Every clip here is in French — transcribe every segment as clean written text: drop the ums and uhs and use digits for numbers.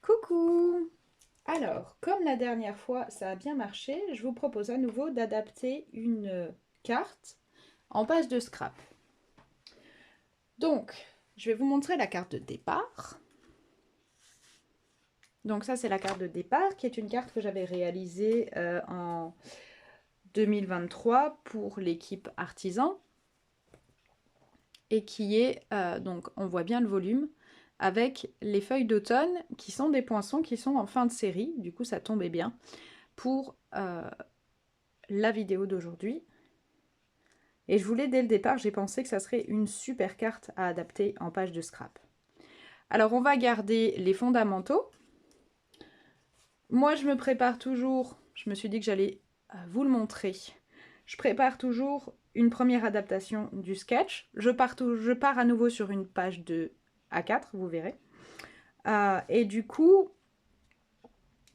Coucou! Alors, comme la dernière fois ça a bien marché, je vous propose à nouveau d'adapter une carte en page de scrap. Donc, je vais vous montrer la carte de départ. Donc ça, c'est la carte de départ, qui est une carte que j'avais réalisée en 2023 pour l'équipe artisan. Et qui est, donc on voit bien le volume, avec les feuilles d'automne qui sont des poinçons qui sont en fin de série. Du coup, ça tombait bien pour la vidéo d'aujourd'hui. Et je voulais, dès le départ, j'ai pensé que ça serait une super carte à adapter en page de scrap. Alors, on va garder les fondamentaux. Moi, je me prépare toujours, je me suis dit que j'allais vous le montrer. Je prépare toujours une première adaptation du sketch. Je pars à nouveau sur une page de A4, vous verrez. Et du coup,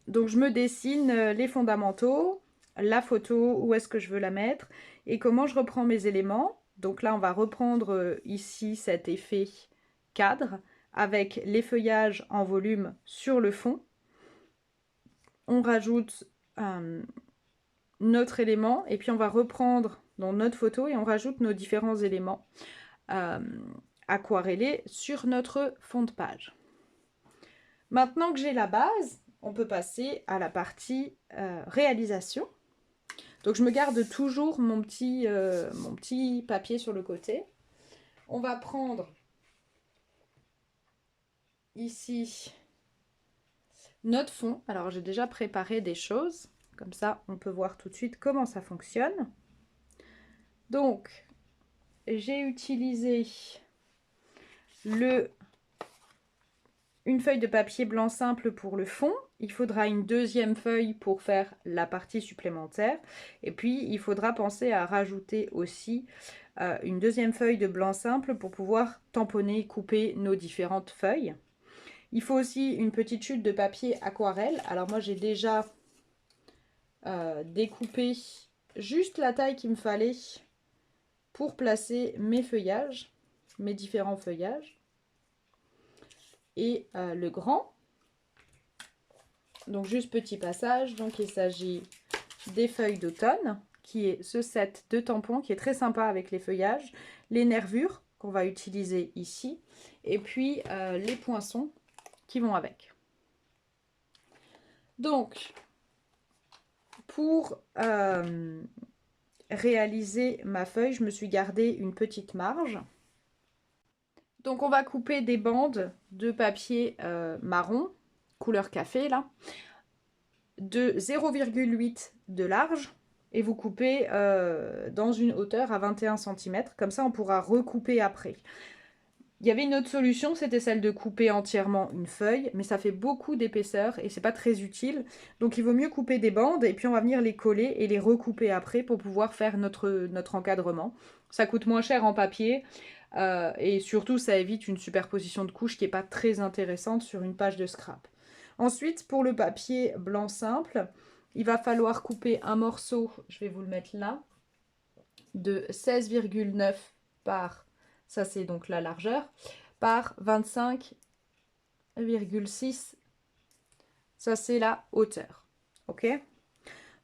donc je me dessine les fondamentaux, la photo, où est-ce que je veux la mettre, et comment je reprends mes éléments. Donc là, on va reprendre ici cet effet cadre, avec les feuillages en volume sur le fond. On rajoute notre élément, et puis on va reprendre dans notre photo, et on rajoute nos différents éléments aquarellés sur notre fond de page. Maintenant que j'ai la base, on peut passer à la partie réalisation. Donc je me garde toujours mon petit papier sur le côté. On va prendre ici notre fond. Alors j'ai déjà préparé des choses. Comme ça, on peut voir tout de suite comment ça fonctionne. Donc, j'ai utilisé une feuille de papier blanc simple pour le fond. Il faudra une deuxième feuille pour faire la partie supplémentaire. Et puis, il faudra penser à rajouter aussi une deuxième feuille de blanc simple pour pouvoir tamponner, couper nos différentes feuilles. Il faut aussi une petite chute de papier aquarelle. Alors moi, j'ai déjà découpé juste la taille qu'il me fallait pour placer mes feuillages, mes différents feuillages. Et le grand. Donc juste petit passage, donc il s'agit des feuilles d'automne, qui est ce set de tampons qui est très sympa avec les feuillages, les nervures qu'on va utiliser ici, et puis les poinçons qui vont avec. Donc, pour réaliser ma feuille, je me suis gardé une petite marge. Donc on va couper des bandes de papier marron, couleur café là, de 0,8 de large, et vous coupez dans une hauteur à 21 cm, comme ça on pourra recouper après. Il y avait une autre solution, c'était celle de couper entièrement une feuille, mais ça fait beaucoup d'épaisseur et c'est pas très utile. Donc il vaut mieux couper des bandes et puis on va venir les coller et les recouper après pour pouvoir faire notre encadrement. Ça coûte moins cher en papier et surtout ça évite une superposition de couches qui n'est pas très intéressante sur une page de scrap. Ensuite, pour le papier blanc simple, il va falloir couper un morceau, je vais vous le mettre là, de 16,9 par, ça c'est donc la largeur, par 25,6, ça c'est la hauteur. Ok?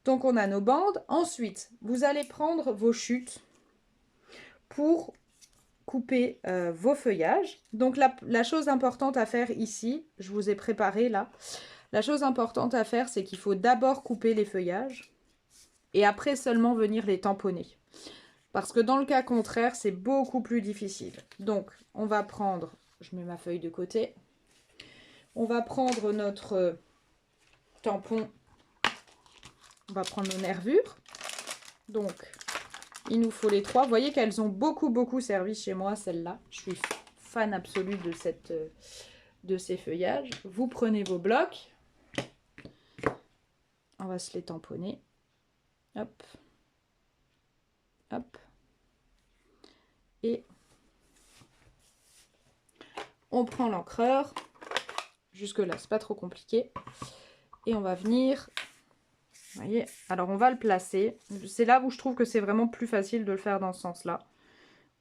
Donc on a nos bandes. Ensuite, vous allez prendre vos chutes pour couper vos feuillages. Donc la chose importante à faire ici, je vous ai préparé là, la chose importante à faire, c'est qu'il faut d'abord couper les feuillages et après seulement venir les tamponner. Parce que dans le cas contraire, c'est beaucoup plus difficile. Donc, on va prendre, je mets ma feuille de côté, on va prendre notre tampon, on va prendre nos nervures. Donc, il nous faut les trois. Vous voyez qu'elles ont beaucoup servi chez moi, celles-là. Je suis fan absolue de ces feuillages. Vous prenez vos blocs. On va se les tamponner. Hop. Hop. Et on prend l'encreur. Jusque là, c'est pas trop compliqué. Et on va venir... Vous voyez, alors on va le placer. C'est là où je trouve que c'est vraiment plus facile de le faire dans ce sens-là.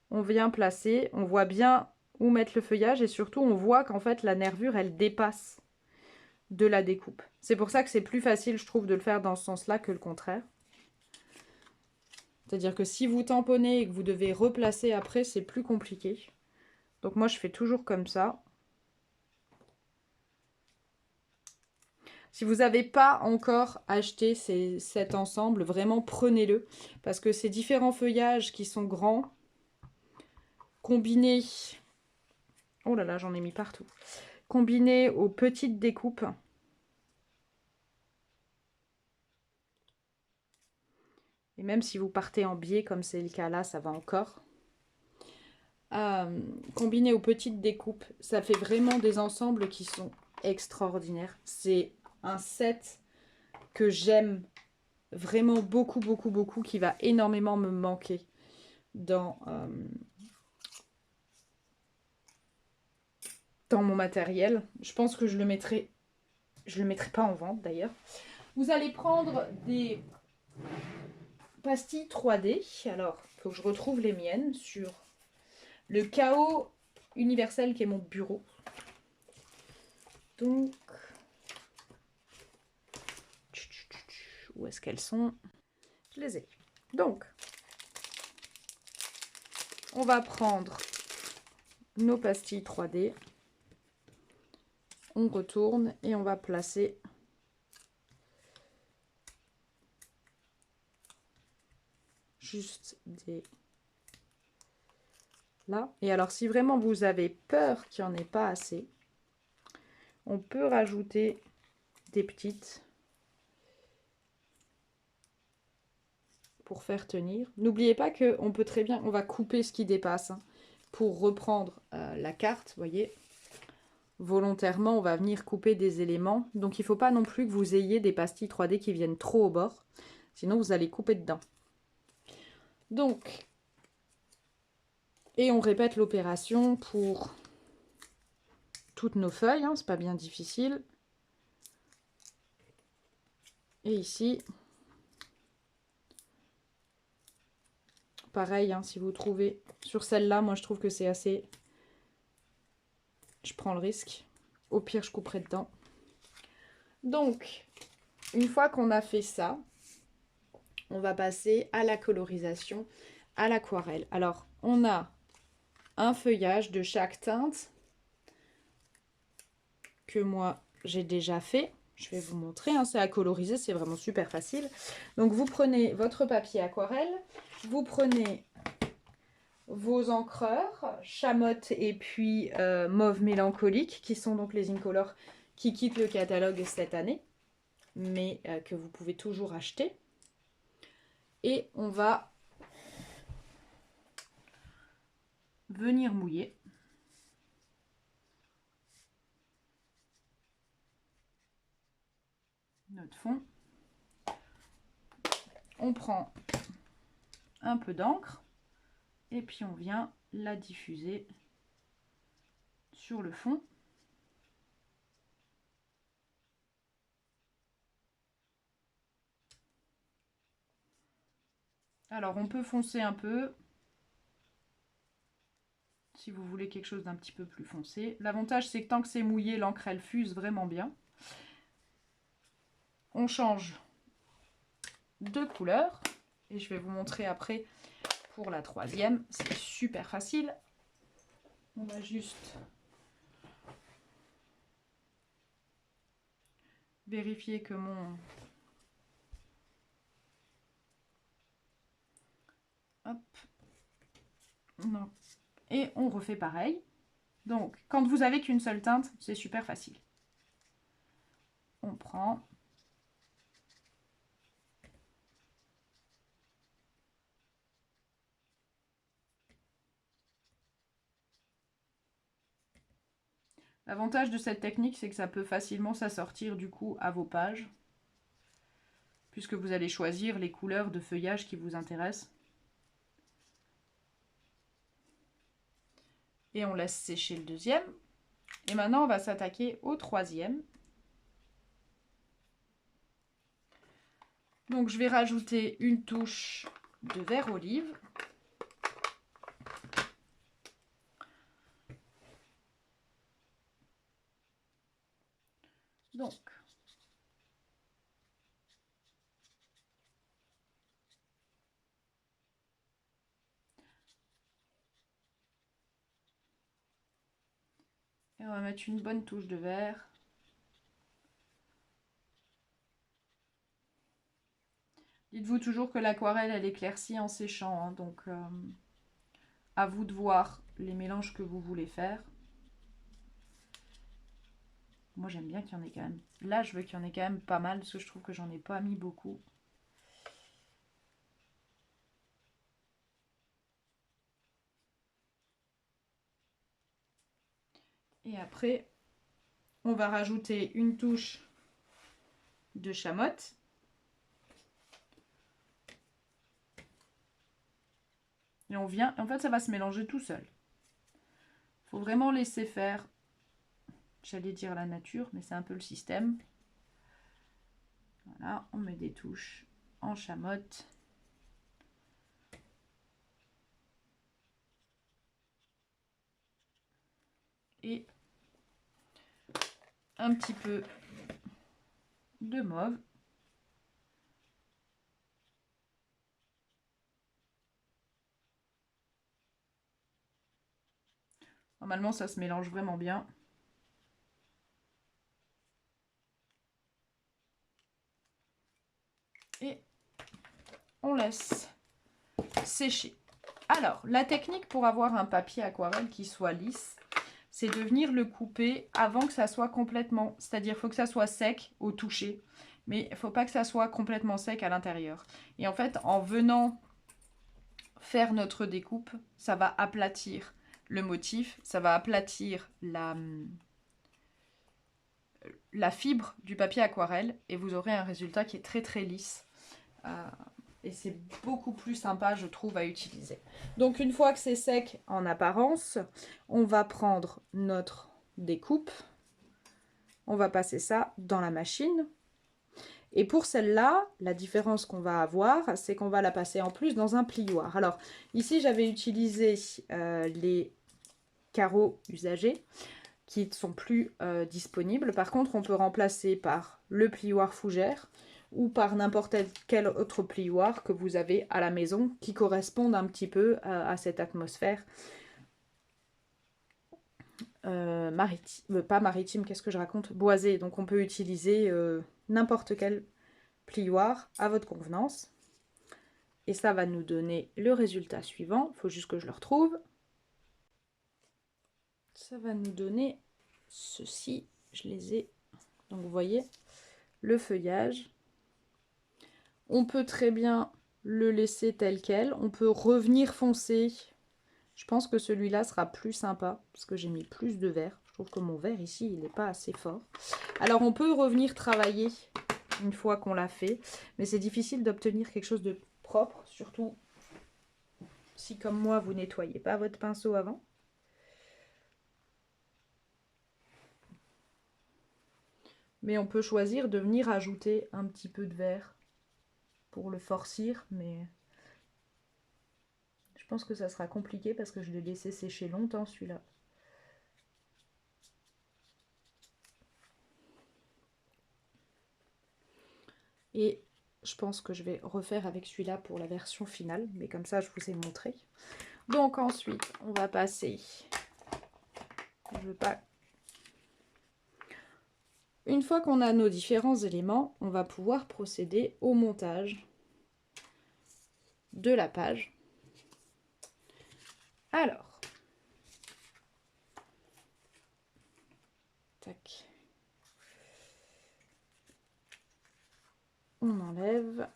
On vient placer, on voit bien où mettre le feuillage et surtout on voit qu'en fait la nervure elle dépasse de la découpe. C'est pour ça que c'est plus facile, je trouve, de le faire dans ce sens-là que le contraire. C'est-à-dire que si vous tamponnez et que vous devez replacer après, c'est plus compliqué. Donc moi, je fais toujours comme ça. Si vous n'avez pas encore acheté cet ensemble, vraiment prenez-le. Parce que ces différents feuillages qui sont grands, combinés... Oh là là, j'en ai mis partout. Combinés aux petites découpes. Et même si vous partez en biais, comme c'est le cas là, ça va encore. Combiné aux petites découpes, ça fait vraiment des ensembles qui sont extraordinaires. C'est un set que j'aime vraiment beaucoup, beaucoup, beaucoup, qui va énormément me manquer dans mon matériel. Je pense que je le mettrai pas en vente d'ailleurs. Vous allez prendre des pastilles 3D. Alors, il faut que je retrouve les miennes sur le chaos universel qui est mon bureau. Donc, où est-ce qu'elles sont? Je les ai. Donc, on va prendre nos pastilles 3D. On retourne et on va placer juste des... là. Et alors, si vraiment vous avez peur qu'il n'y en ait pas assez, on peut rajouter des petites pour faire tenir. N'oubliez pas qu'on peut très bien, on va couper ce qui dépasse hein, pour reprendre la carte, vous voyez. Volontairement, on va venir couper des éléments. Donc, il ne faut pas non plus que vous ayez des pastilles 3D qui viennent trop au bord. Sinon, vous allez couper dedans. Donc, et on répète l'opération pour toutes nos feuilles. Hein, c'est pas bien difficile. Et ici, pareil, hein, si vous trouvez sur celle-là, moi je trouve que c'est assez... Je prends le risque. Au pire, je couperai dedans. Donc, une fois qu'on a fait ça, on va passer à la colorisation, à l'aquarelle. Alors, on a un feuillage de chaque teinte que moi, j'ai déjà fait. Je vais vous montrer, hein, c'est à coloriser, c'est vraiment super facile. Donc, vous prenez votre papier aquarelle, vous prenez vos encreurs, chamotte et puis mauve mélancolique, qui sont donc les Incolor qui quittent le catalogue cette année, mais que vous pouvez toujours acheter. Et on va venir mouiller. Notre fond. On prend un peu d'encre et puis on vient la diffuser sur le fond. Alors on peut foncer un peu si vous voulez quelque chose d'un petit peu plus foncé. L'avantage c'est que tant que c'est mouillé, l'encre elle fuse vraiment bien. On change de couleur et je vais vous montrer après pour la troisième. C'est super facile. On va juste vérifier que mon... Hop. Non. Et on refait pareil. Donc, quand vous avez qu'une seule teinte, c'est super facile. On prend... L'avantage de cette technique, c'est que ça peut facilement s'assortir du coup à vos pages, puisque vous allez choisir les couleurs de feuillage qui vous intéressent. Et on laisse sécher le deuxième. Et maintenant, on va s'attaquer au troisième. Donc, je vais rajouter une touche de vert olive. Donc, et on va mettre une bonne touche de vert. Dites-vous toujours que l'aquarelle, elle éclaircit en séchant, hein, donc à vous de voir les mélanges que vous voulez faire. Moi, j'aime bien qu'il y en ait quand même. Là, je veux qu'il y en ait quand même pas mal, parce que je trouve que j'en ai pas mis beaucoup. Et après, on va rajouter une touche de chamotte. Et on vient, en fait, ça va se mélanger tout seul. Il faut vraiment laisser faire, j'allais dire la nature, mais c'est un peu le système. Voilà, on met des touches en chamotte. Et un petit peu de mauve. Normalement, ça se mélange vraiment bien. Et on laisse sécher. Alors, la technique pour avoir un papier aquarelle qui soit lisse, c'est de venir le couper avant que ça soit complètement... C'est-à-dire, il faut que ça soit sec au toucher, mais il ne faut pas que ça soit complètement sec à l'intérieur. Et en fait, en venant faire notre découpe, ça va aplatir le motif, ça va aplatir la fibre du papier aquarelle et vous aurez un résultat qui est très très lisse. Et c'est beaucoup plus sympa, je trouve, à utiliser. Donc, une fois que c'est sec en apparence, on va prendre notre découpe. On va passer ça dans la machine. Et pour celle-là, la différence qu'on va avoir, c'est qu'on va la passer en plus dans un plioir. Alors, ici, j'avais utilisé les carreaux usagés qui ne sont plus disponibles. Par contre, on peut remplacer par le plioir fougère ou par n'importe quel autre plioir que vous avez à la maison qui correspondent un petit peu à cette atmosphère maritime, pas maritime, qu'est-ce que je raconte, boisée. Donc on peut utiliser n'importe quel plioir à votre convenance. Et ça va nous donner le résultat suivant. Il faut juste que je le retrouve. Ça va nous donner ceci. Je les ai. Donc vous voyez le feuillage. On peut très bien le laisser tel quel. On peut revenir foncer. Je pense que celui-là sera plus sympa parce que j'ai mis plus de vert. Je trouve que mon vert ici, il n'est pas assez fort. Alors on peut revenir travailler une fois qu'on l'a fait. Mais c'est difficile d'obtenir quelque chose de propre. Surtout si comme moi, vous nettoyez pas votre pinceau avant. Mais on peut choisir de venir ajouter un petit peu de vert pour le forcir, mais je pense que ça sera compliqué parce que je l'ai laissé sécher longtemps celui-là. Et je pense que je vais refaire avec celui-là pour la version finale, mais comme ça je vous ai montré. Donc ensuite, on va passer... Je veux pas... Une fois qu'on a nos différents éléments, on va pouvoir procéder au montage de la page. Alors, tac. On enlève.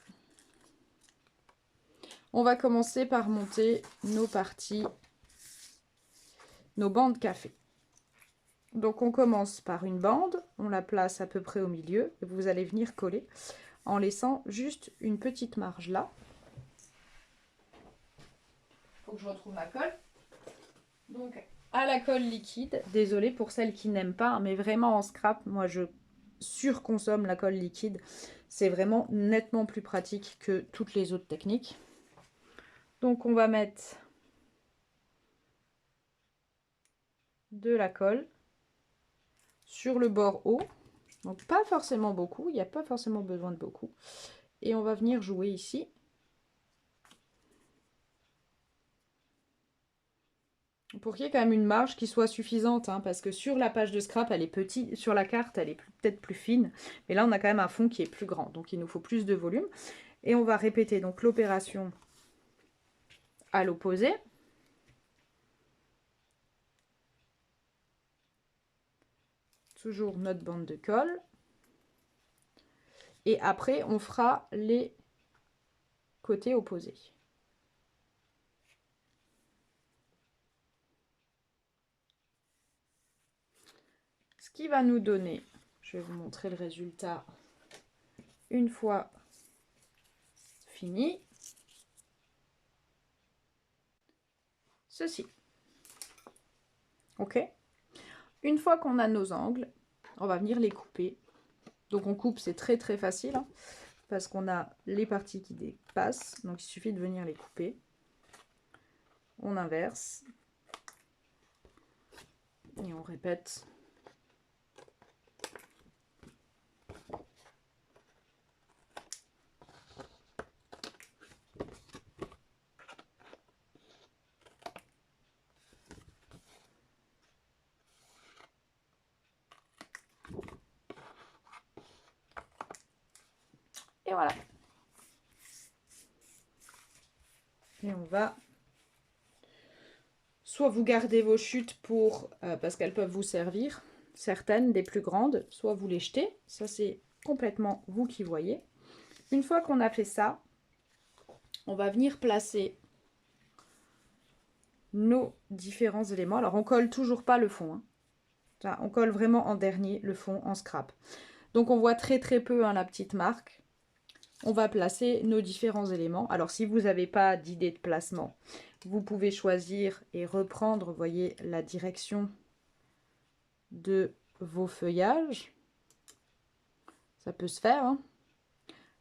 On va commencer par monter nos parties, nos bandes café. Donc on commence par une bande, on la place à peu près au milieu, et vous allez venir coller en laissant juste une petite marge là. Il faut que je retrouve ma colle. Donc à la colle liquide, désolée pour celles qui n'aiment pas, mais vraiment en scrap, moi je surconsomme la colle liquide. C'est vraiment nettement plus pratique que toutes les autres techniques. Donc on va mettre de la colle sur le bord haut. Donc pas forcément beaucoup, il n'y a pas forcément besoin de beaucoup. Et on va venir jouer ici. Pour qu'il y ait quand même une marge qui soit suffisante, hein, parce que sur la page de scrap, elle est petite, sur la carte, elle est peut-être plus fine, mais là, on a quand même un fond qui est plus grand, donc il nous faut plus de volume. Et on va répéter donc l'opération à l'opposé. Toujours notre bande de colle. Et après, on fera les côtés opposés. Ce qui va nous donner, je vais vous montrer le résultat une fois fini. Ceci. Ok. Une fois qu'on a nos angles, on va venir les couper. Donc on coupe, c'est très très facile, hein, parce qu'on a les parties qui dépassent. Donc il suffit de venir les couper. On inverse. Et on répète. Et voilà. Et on va... Soit vous gardez vos chutes pour parce qu'elles peuvent vous servir, certaines des plus grandes, soit vous les jetez. Ça, c'est complètement vous qui voyez. Une fois qu'on a fait ça, on va venir placer nos différents éléments. Alors, on colle toujours pas le fond, hein. Ça, on colle vraiment en dernier le fond en scrap. Donc, on voit très très peu, hein, la petite marque. On va placer nos différents éléments. Alors, si vous n'avez pas d'idée de placement, vous pouvez choisir et reprendre, vous voyez, la direction de vos feuillages. Ça peut se faire, hein.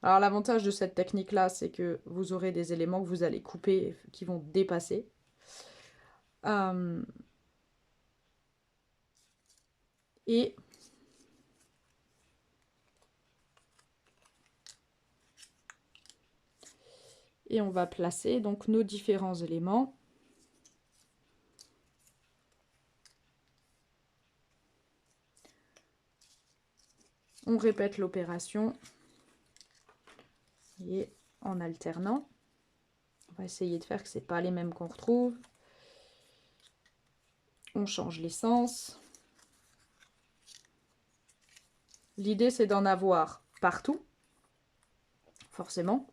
Alors, l'avantage de cette technique-là, c'est que vous aurez des éléments que vous allez couper qui vont dépasser. Et on va placer donc nos différents éléments. On répète l'opération et en alternant. On va essayer de faire que ce n'est pas les mêmes qu'on retrouve. On change les sens. L'idée, c'est d'en avoir partout, forcément.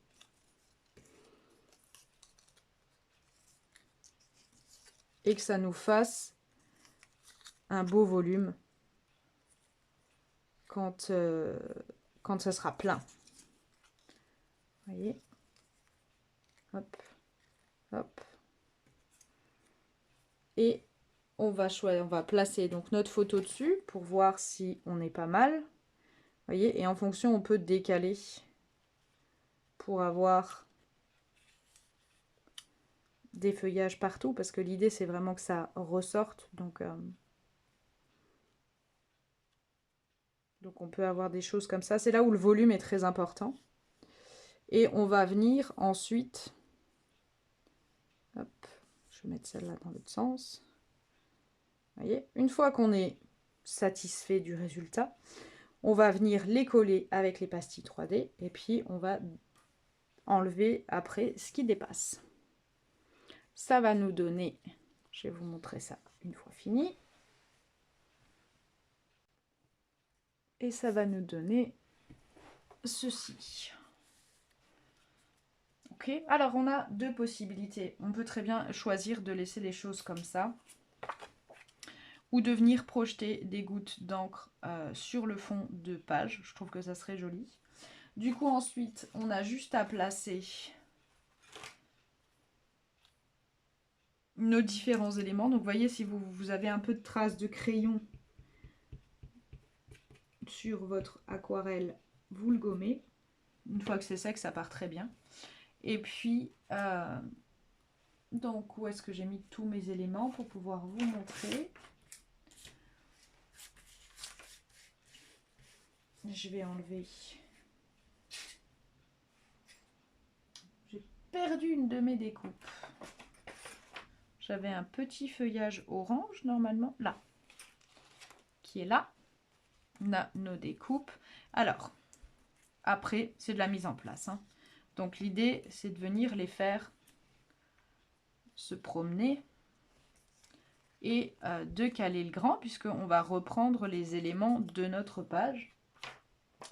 Et que ça nous fasse un beau volume quand ça sera plein. Vous voyez? Hop, hop. Et on va placer donc notre photo dessus pour voir si on est pas mal. Vous voyez? Et en fonction, on peut décaler pour avoir des feuillages partout, parce que l'idée, c'est vraiment que ça ressorte. Donc on peut avoir des choses comme ça. C'est là où le volume est très important. Et on va venir ensuite... Hop, je vais mettre celle-là dans l'autre sens. Vous voyez, une fois qu'on est satisfait du résultat, on va venir les coller avec les pastilles 3D et puis on va enlever après ce qui dépasse. Ça va nous donner, je vais vous montrer ça une fois fini. Et ça va nous donner ceci. Ok, alors on a deux possibilités. On peut très bien choisir de laisser les choses comme ça, ou de venir projeter des gouttes d'encre sur le fond de page. Je trouve que ça serait joli. Du coup, ensuite, on a juste à placer nos différents éléments. Donc, vous voyez, si vous avez un peu de traces de crayon sur votre aquarelle, vous le gommez. Une fois que c'est sec, ça part très bien. Et puis, donc, où est-ce que j'ai mis tous mes éléments pour pouvoir vous montrer? Je vais enlever. J'ai perdu une de mes découpes. J'avais un petit feuillage orange normalement, là, qui est là. On a nos découpes. Alors, après, c'est de la mise en place, hein. Donc l'idée, c'est de venir les faire se promener et de caler le grand, puisqu'on va reprendre les éléments de notre page,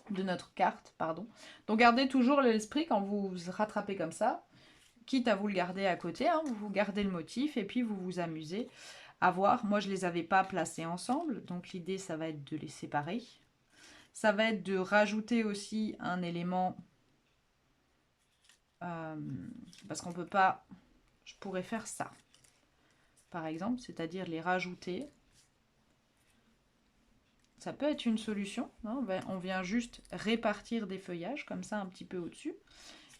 de notre carte, pardon. Donc gardez toujours l'esprit quand vous vous rattrapez comme ça, quitte à vous le garder à côté, hein, vous gardez le motif et puis vous vous amusez à voir. Moi, je ne les avais pas placés ensemble, donc l'idée, ça va être de les séparer. Ça va être de rajouter aussi un élément, parce qu'on ne peut pas, je pourrais faire ça, par exemple, c'est-à-dire les rajouter. Ça peut être une solution, hein, on vient juste répartir des feuillages, comme ça, un petit peu au-dessus,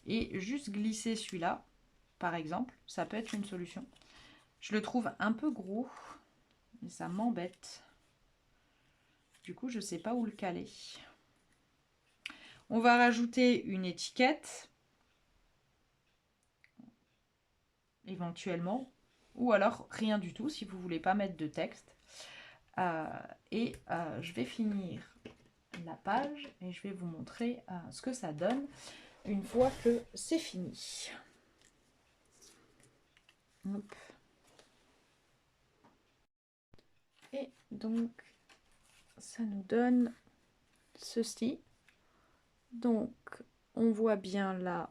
et juste glisser celui-là, par exemple, ça peut être une solution. Je le trouve un peu gros, et ça m'embête. Du coup, je ne sais pas où le caler. On va rajouter une étiquette, éventuellement, ou alors rien du tout si vous ne voulez pas mettre de texte. Je vais finir la page et je vais vous montrer ce que ça donne une fois que c'est fini. Hop. Et donc, ça nous donne ceci. Donc, on voit bien là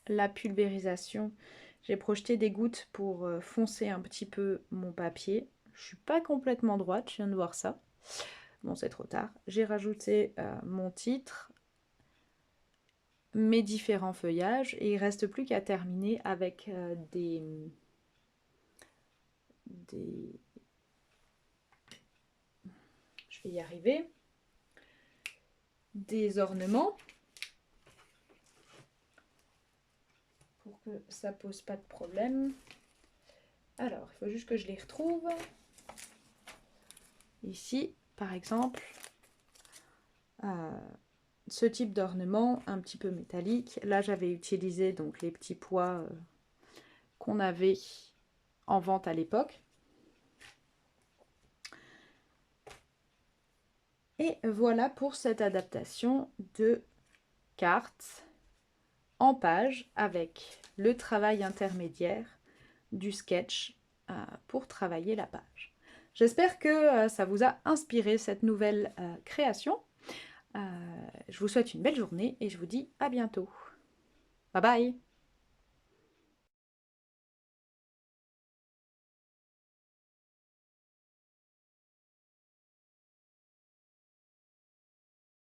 la pulvérisation. J'ai projeté des gouttes pour foncer un petit peu mon papier. Je suis pas complètement droite, je viens de voir ça. Bon, c'est trop tard. J'ai rajouté mon titre, mes différents feuillages, et il reste plus qu'à terminer avec je vais y arriver, des ornements pour que ça pose pas de problème. Alors, il faut juste que je les retrouve. Ici, par exemple, ce type d'ornement un petit peu métallique. Là, j'avais utilisé donc les petits pois qu'on avait en vente à l'époque. Et voilà pour cette adaptation de cartes en page avec le travail intermédiaire du sketch pour travailler la page. J'espère que ça vous a inspiré cette nouvelle création. Je vous souhaite une belle journée et je vous dis à bientôt. Bye bye!